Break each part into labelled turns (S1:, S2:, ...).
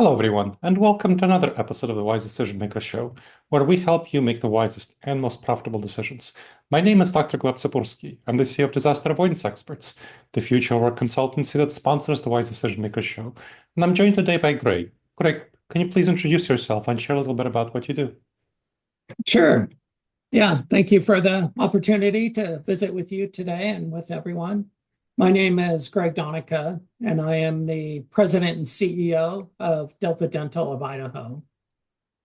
S1: Hello, everyone, and welcome to another episode of the Wise Decision Maker Show, where we help you make the wisest and most profitable decisions. My name is Dr. Gleb Tsipursky. I'm the CEO of Disaster Avoidance Experts, the future of our consultancy that sponsors the Wise Decision Maker Show. And I'm joined today by Greg. Greg, can you please introduce yourself and share a little bit about what you do?
S2: Sure. Yeah, thank you for the opportunity to visit with you today and with everyone. My name is Greg Donaca, and I am the president and CEO of Delta Dental of Idaho.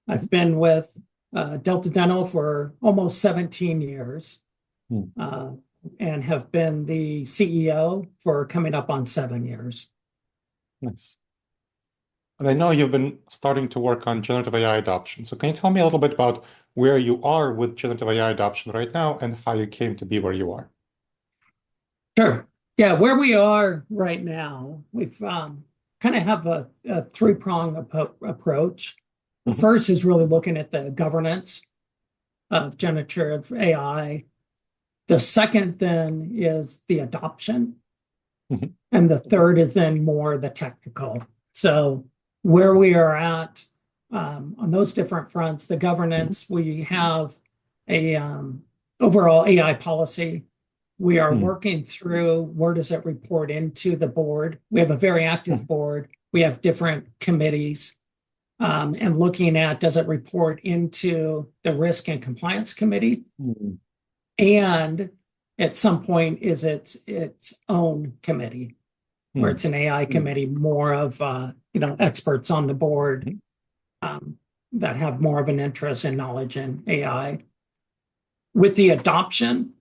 S2: I've been with Delta Dental for almost 17 years
S1: Hmm,
S2: and have been the CEO for coming up on 7 years.
S1: nice. And I know you've been starting to work on generative AI adoption. So can you tell me a little bit about where you are with generative AI adoption right now and how you came to be where you are?
S2: Sure. Yeah, where we are right now, we've kind of have a three-prong approach. The
S1: Mhm,
S2: first is really looking at the governance of generative AI. The second then is the adoption.
S1: mhm,
S2: And the third is then more the technical. So where we are at on those different fronts, the
S1: mhm,
S2: governance, we have a overall AI policy. We are
S1: mhm,
S2: working through where does it report into the board. We have a very active
S1: mhm,
S2: board. We have different committees and looking at does it report into the risk and compliance committee,
S1: mhm,
S2: and at some point is its own committee where
S1: mhm,
S2: it's an AI committee, more of experts on the board
S1: mhm,
S2: that have more of an interest and knowledge in AI. With the adoption,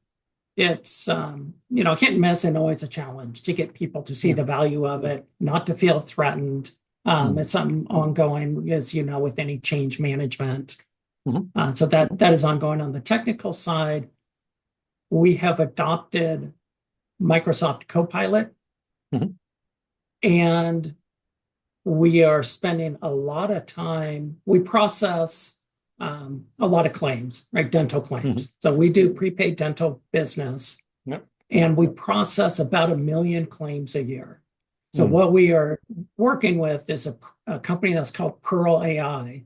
S2: it's hit and miss and always a challenge to get people to see
S1: yeah,
S2: the value of it, not to feel threatened.
S1: mhm,
S2: It's something ongoing, as you know, with any change management.
S1: mhm,
S2: So that is ongoing. On the technical side, we have adopted Microsoft Copilot,
S1: mhm,
S2: and we are spending a lot of time. We process a lot of claims, right? Dental
S1: mhm,
S2: claims. So we do prepaid dental business,
S1: yeah,
S2: and we process about 1 million claims a year. So
S1: mhm,
S2: what we are working with is a company that's called Pearl AI.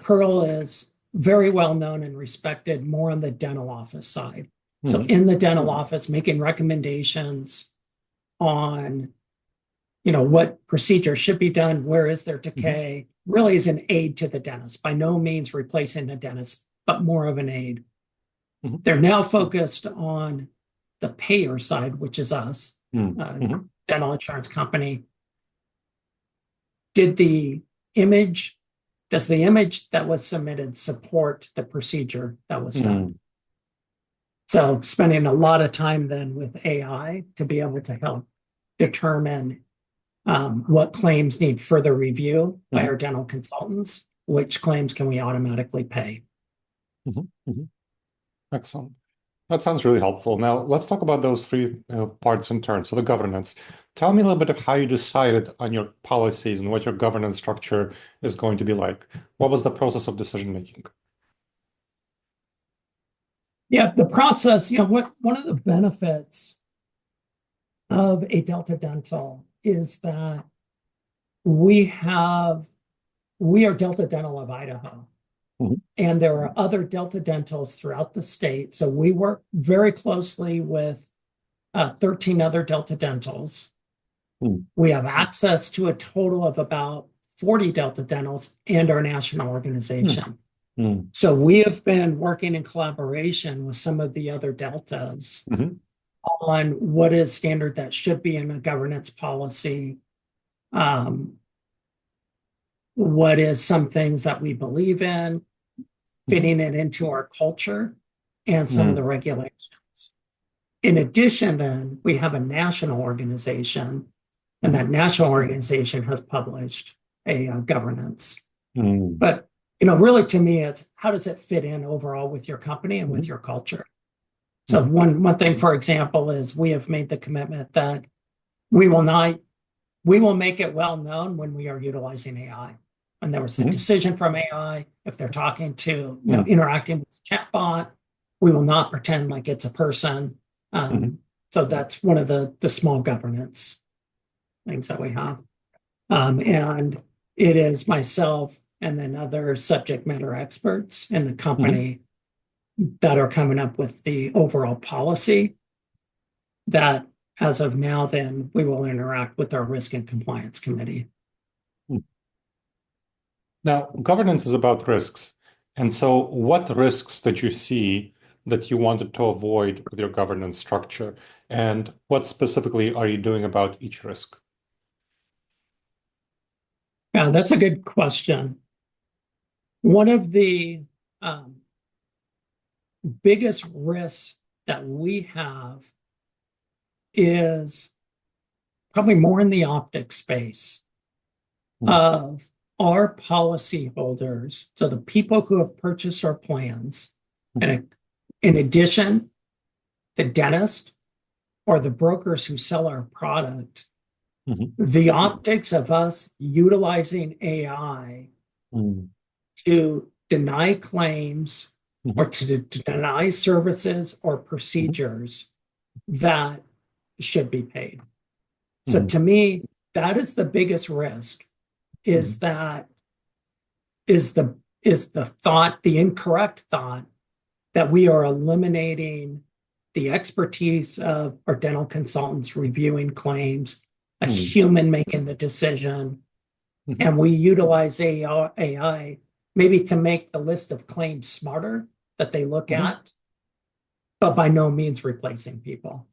S2: Pearl is very well known and respected more on the dental office side. So
S1: mhm,
S2: in the dental office, making recommendations on what procedure should be done, where is there
S1: mhm,
S2: decay, really is an aid to the dentist. By no means replacing the dentist, but more of an aid.
S1: mhm,
S2: They're now focused on the payer side, which is us,
S1: mhm,
S2: uh,
S1: mhm,
S2: dental insurance company. Did the image, does the image that was submitted support the procedure that was done?
S1: mhm,
S2: So spending a lot of time then with AI to be able to help determine what claims need further review by
S1: mhm,
S2: our dental consultants, which claims can we automatically pay.
S1: mhm, mhm. Excellent. That sounds really helpful. Now, let's talk about those three parts in turn. So, the governance. Tell me a little bit of how you decided on your policies and what your governance structure is going to be like. What was the process of decision making?
S2: Yeah, the process, one of the benefits of a Delta Dental is that we have we are Delta Dental of Idaho.
S1: Mhm,
S2: And there are other Delta Dentals throughout the state. So we work very closely with 13 other Delta Dentals.
S1: mhm,
S2: We have access to a total of about 40 Delta Dentals and our national
S1: mhm,
S2: organization.
S1: mhm,
S2: So we have been working in collaboration with some of the other Deltas
S1: mhm,
S2: on what is standard that should be in a governance policy, um, what is some things that we believe in,
S1: mhm,
S2: fitting it into our culture, and some of the
S1: mhm,
S2: regulations. In addition, then we have a national organization, and
S1: mhm,
S2: that national organization has published a governance.
S1: mhm,
S2: But really, to me, it's how does it fit in overall with your company and with
S1: mhm,
S2: your culture? So
S1: mhm,
S2: one thing, for example, is we have made the commitment that we will not we will make it well known when we are utilizing AI. And there was a
S1: mhm,
S2: decision from AI, if they're talking to,
S1: mhm,
S2: interacting with the chatbot, we will not pretend like it's a person.
S1: mhm,
S2: So that's one of the small governance things that we have. And it is myself and then other subject matter experts in the company that are coming up with the overall policy that, as of now, then we will interact with our risk and compliance committee.
S1: Now, governance is about risks. And so what risks did you see that you wanted to avoid with your governance structure? And what specifically are you doing about each risk?
S2: Yeah, that's a good question. One of the biggest risks that we have is probably more in the optics space of our policyholders, so the people who have purchased our plans, and in addition, the dentist or the brokers who sell our product, the optics of us utilizing AI to deny claims or to deny services or procedures that should be paid. So to me, that is the biggest risk, is the thought, the incorrect thought, that we are eliminating the expertise of our dental consultants reviewing claims, a human making the decision, and we utilize AI maybe to make the list of claims smarter that they look at, but by no means replacing people.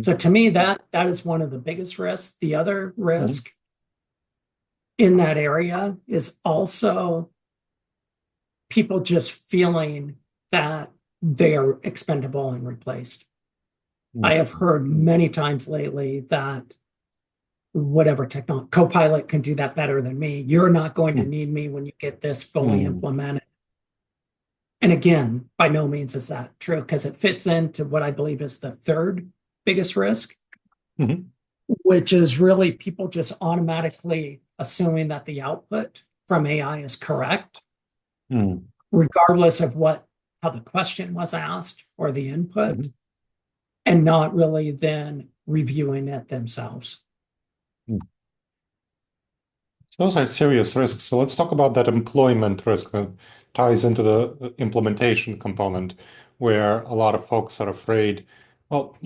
S2: So to me, that is one of the biggest risks. The other risk in that area is also people just feeling that they are expendable and replaced. I have heard many times lately that whatever technology, Copilot can do that better than me. You're not going to need me when you get this fully implemented. And again, by no means is that true, because it fits into what I believe is the third biggest risk, which is really people just automatically assuming that the output from AI is correct, regardless of how the question was asked or the input, and not really then reviewing it themselves.
S1: Those are serious risks. So let's talk about that employment risk that ties into the implementation component, where a lot of folks are afraid. Well,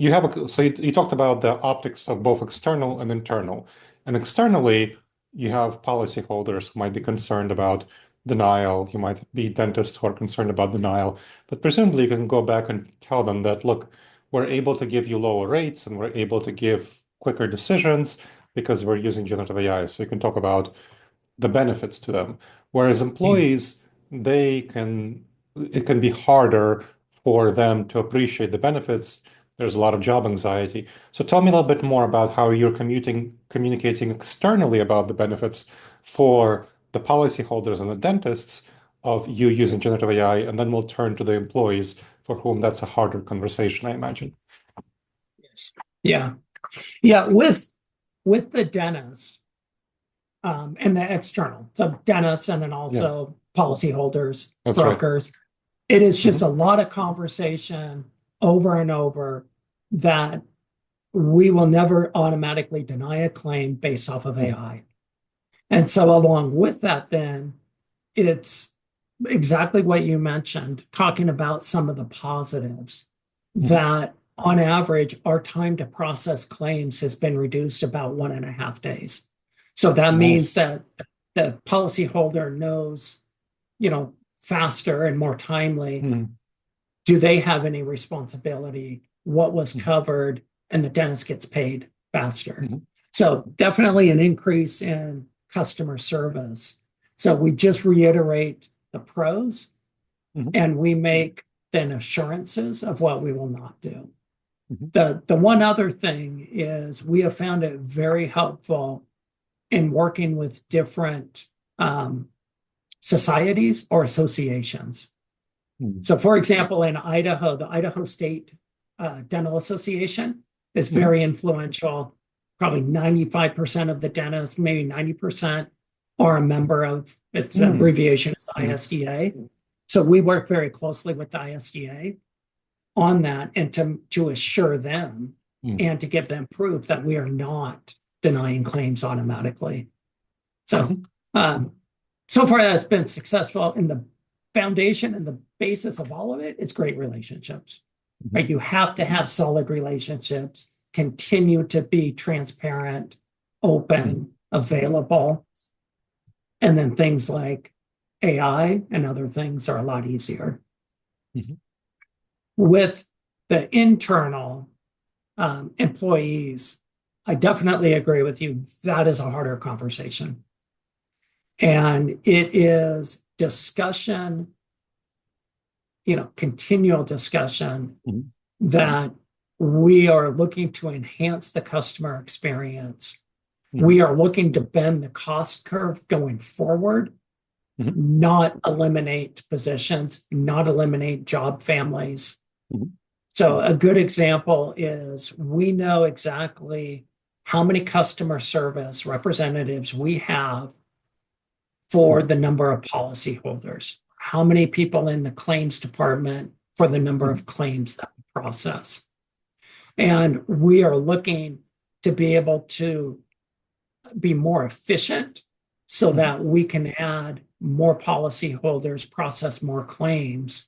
S1: so you talked about the optics of both external and internal. And externally, you have policyholders who might be concerned about denial. You might be dentists who are concerned about denial. But presumably, you can go back and tell them that, look, we're able to give you lower rates and we're able to give quicker decisions because we're using generative AI. So you can talk about the benefits to them. Whereas employees, it can be harder for them to appreciate the benefits. There's a lot of job anxiety. So tell me a little bit more about how you're communicating externally about the benefits for the policyholders and the dentists of you using generative AI, and then we'll turn to the employees for whom that's a harder conversation, I imagine.
S2: Yes. Yeah. Yeah. With the dentist and the external, so dentists and then also policyholders, brokers, it is just a lot of conversation over and over that we will never automatically deny a claim based off of AI. And so along with that, then it's exactly what you mentioned, talking about some of the positives that on average, our time to process claims has been reduced about 1.5 days. So that means that the policyholder knows, faster and more timely, do they have any responsibility, what was covered, and the dentist gets paid faster. So definitely an increase in customer service. So we just reiterate the pros and we make then assurances of what we will not do. The one other thing is we have found it very helpful in working with different societies or associations. So for example, in Idaho, the Idaho State Dental Association is very influential. Probably 95% of the dentists, maybe 90%, are a member of, its abbreviation is ISDA. So we work very closely with the ISDA on that, and to assure them and to give them proof that we are not denying claims automatically. So So far, that's been successful. And the foundation and the basis of all of it is great relationships. Right? You have to have solid relationships, continue to be transparent, open, available. And then things like AI and other things are a lot easier. With the internal employees, I definitely agree with you. That is a harder conversation. And it is discussion, continual discussion that we are looking to enhance the customer experience. We are looking to bend the cost curve going forward, not eliminate positions, not eliminate job families. So a good example is we know exactly how many customer service representatives we have for the number of policyholders, how many people in the claims department for the number of claims that we process. And we are looking to be able to be more efficient so that we can add more policyholders, process more claims,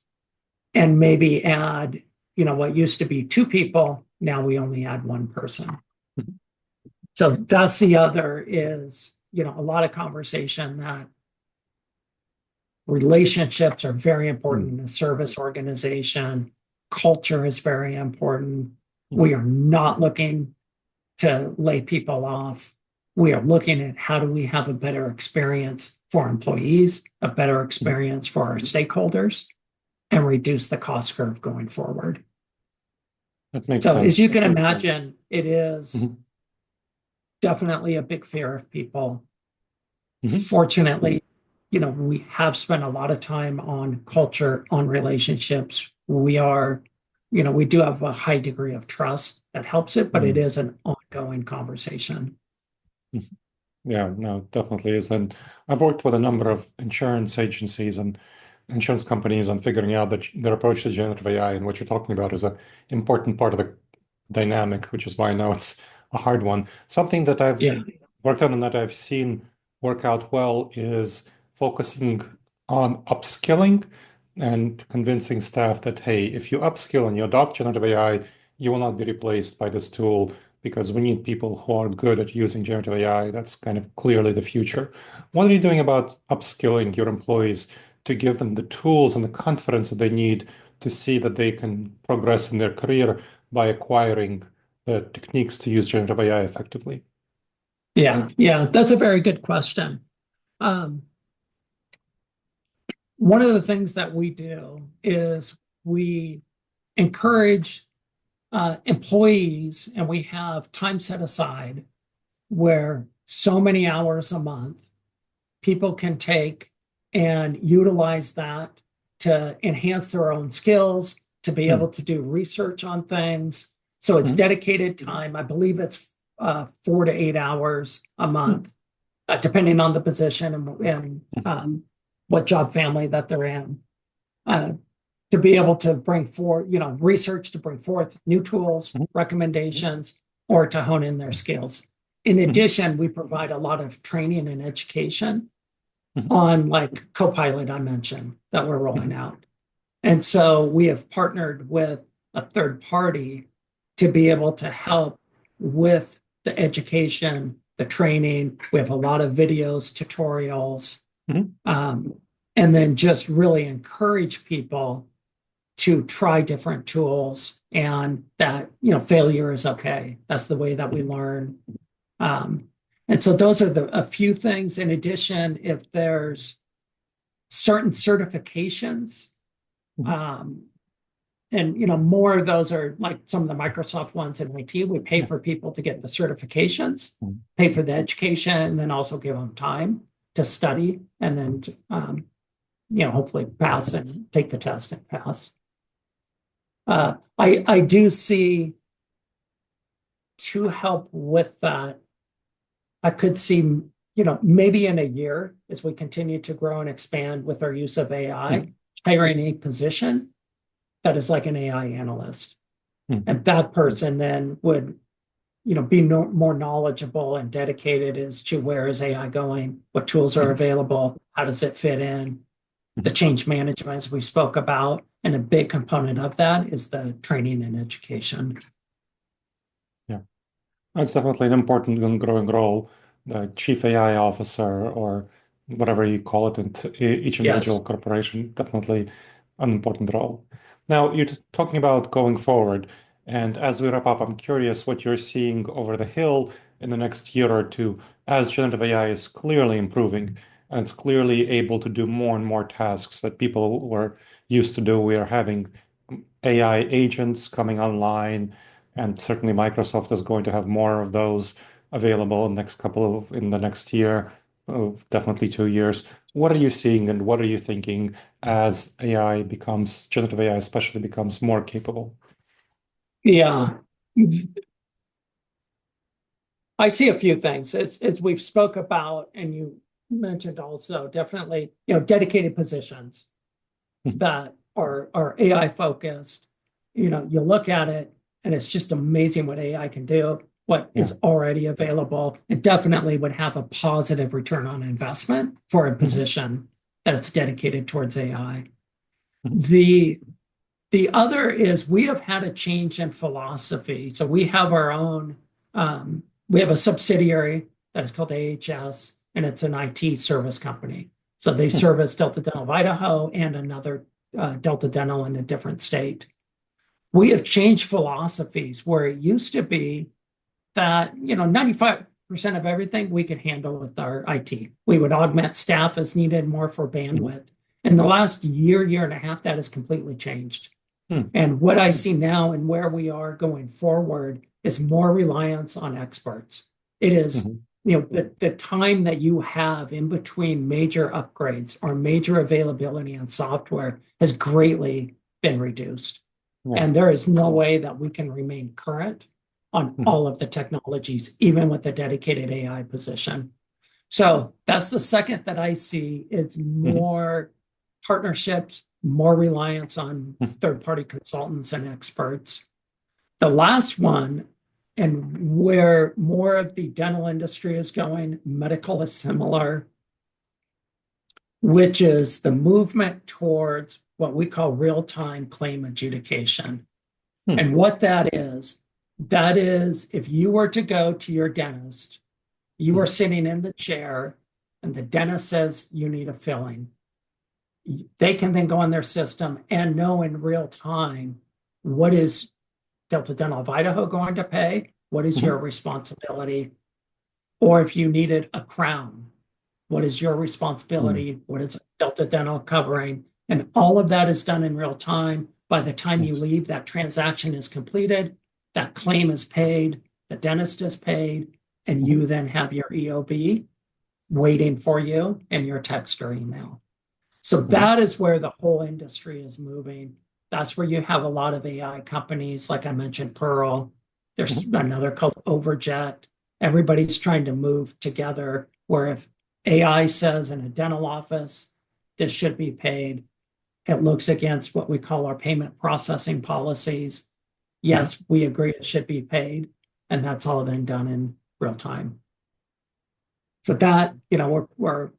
S2: and maybe add, what used to be 2 people, now we only add 1 person. So that's the other is, a lot of conversation that relationships are very important in a service organization. Culture is very important. We are not looking to lay people off. We are looking at how do we have a better experience for employees, a better experience for our stakeholders, and reduce the cost curve going forward.
S1: That makes
S2: So
S1: sense.
S2: as you can imagine, it is definitely a big fear of people. Fortunately, we have spent a lot of time on culture, on relationships. We do have a high degree of trust that helps it, but it is an ongoing conversation.
S1: Yeah, no, definitely is. And I've worked with a number of insurance agencies and insurance companies on figuring out that their approach to generative AI and what you're talking about is an important part of the dynamic, which is why I know it's a hard one. Something that I've worked on and that I've seen work out well is focusing on upskilling and convincing staff that, hey, if you upskill and you adopt generative AI, you will not be replaced by this tool because we need people who are good at using generative AI. That's kind of clearly the future. What are you doing about upskilling your employees to give them the tools and the confidence that they need to see that they can progress in their career by acquiring the techniques to use generative AI effectively?
S2: Yeah, that's a very good question. One of the things that we do is we encourage employees, and we have time set aside where so many hours a month people can take and utilize that to enhance their own skills, to be able to do research on things. So it's dedicated time. I believe it's 4 to 8 hours a month, depending on the position and what job family that they're in, to be able to bring forth, research to bring forth new tools, recommendations, or to hone in their skills. In addition, we provide a lot of training and education on like Copilot I mentioned that we're rolling out. And so we have partnered with a third party to be able to help with the education, the training. We have a lot of videos, tutorials, and then just really encourage people to try different tools and that, failure is okay. That's the way that we learn. And so those are a few things. In addition, if there's certain certifications, and more of those are like some of the Microsoft ones in IT. We pay for people to get the certifications, pay for the education, and then also give them time to study and then hopefully pass and take the test and pass. I do see, to help with that, I could see, maybe in a year as we continue to grow and expand with our use of AI, hiring a position that is like an AI analyst. And that person then would be more knowledgeable and dedicated as to where is AI going, what tools are
S1: Mhm.
S2: available, how does it fit in, the
S1: Mhm.
S2: change management as we spoke about. And a big component of that is the training and education.
S1: Yeah. It's definitely an important and growing role. The chief AI officer, or whatever you call it, in each individual
S2: Yes.
S1: corporation, definitely an important role. Now, you're talking about going forward, and as we wrap up, I'm curious what you're seeing over the hill in the next year or two, as generative AI is clearly improving and it's clearly able to do more and more tasks that people were used to do. We are having AI agents coming online, and certainly Microsoft is going to have more of those available in the next year, definitely 2 years. What are you seeing and what are you thinking as generative AI especially becomes more capable?
S2: Yeah. I see a few things as we've spoke about, and you mentioned also definitely, dedicated positions that are AI focused. You look at it and it's just amazing what AI can do, what
S1: Yeah.
S2: is already available. It definitely would have a positive return on investment for a
S1: Mhm.
S2: position that's dedicated towards AI.
S1: Mhm.
S2: The other is we have had a change in philosophy. So we have our own, we have a subsidiary that is called AHS, and it's an IT service company. So they
S1: Mhm.
S2: service Delta Dental of Idaho and another Delta Dental in a different state. We have changed philosophies where it used to be that, 95% of everything we could handle with our IT. We would augment staff as needed more for
S1: Mhm.
S2: bandwidth. In the last year and a half, that has completely changed.
S1: Mhm.
S2: And what I see now and where we are going forward is more reliance on experts. It is,
S1: Mhm.
S2: the time that you have in between major upgrades or major availability on software has greatly been reduced.
S1: Yeah.
S2: And there is no way that we can remain current on
S1: Mhm.
S2: all of the technologies, even with the dedicated AI position. So that's the second that I see is
S1: Mhm.
S2: more partnerships, more reliance on
S1: Mhm.
S2: third-party consultants and experts. The last one, and where more of the dental industry is going, medical is similar, which is the movement towards what we call real-time claim adjudication.
S1: Mhm.
S2: And what that is if you were to go to your dentist, you are
S1: Mhm.
S2: sitting in the chair, and the dentist says you need a filling. They can then go on their system and know in real time what is Delta Dental of Idaho going to pay, what is your
S1: Mhm.
S2: responsibility, or if you needed a crown, what is your
S1: Mhm.
S2: responsibility, what is Delta Dental covering, and all of that is done in real time. By the time you
S1: Yes.
S2: leave, that transaction is completed, that claim is paid, the dentist is paid, and
S1: Mhm.
S2: you then have your EOB waiting for you in your text or email. So
S1: Mhm.
S2: that is where the whole industry is moving. That's where you have a lot of AI companies, like I mentioned, Pearl. There's
S1: Mhm.
S2: another called Overjet. Everybody's trying to move together where if AI says in a dental office, this should be paid, it looks against what we call our payment processing policies.
S1: Mhm.
S2: Yes, we agree it should be paid. And that's all then done in real time. So that,
S1: Excellent.
S2: we're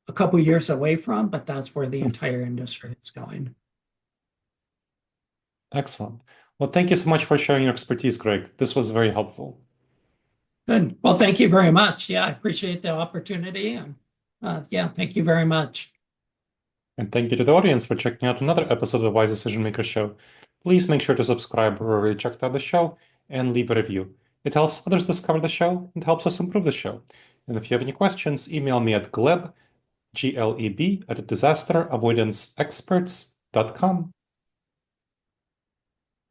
S2: a couple years away from, but that's where the
S1: Mhm.
S2: entire industry is going.
S1: Excellent. Well, thank you so much for sharing your expertise, Greg. This was very helpful.
S2: Good. Well, thank you very much. Yeah, I appreciate the opportunity. And yeah, thank you very much.
S1: And thank you to the audience for checking out another episode of the Wise Decision Maker Show. Please make sure to subscribe wherever you checked out the show and leave a review. It helps others discover the show and helps us improve the show. And if you have any questions, email me at gleb, Gleb, at disasteravoidanceexperts.com.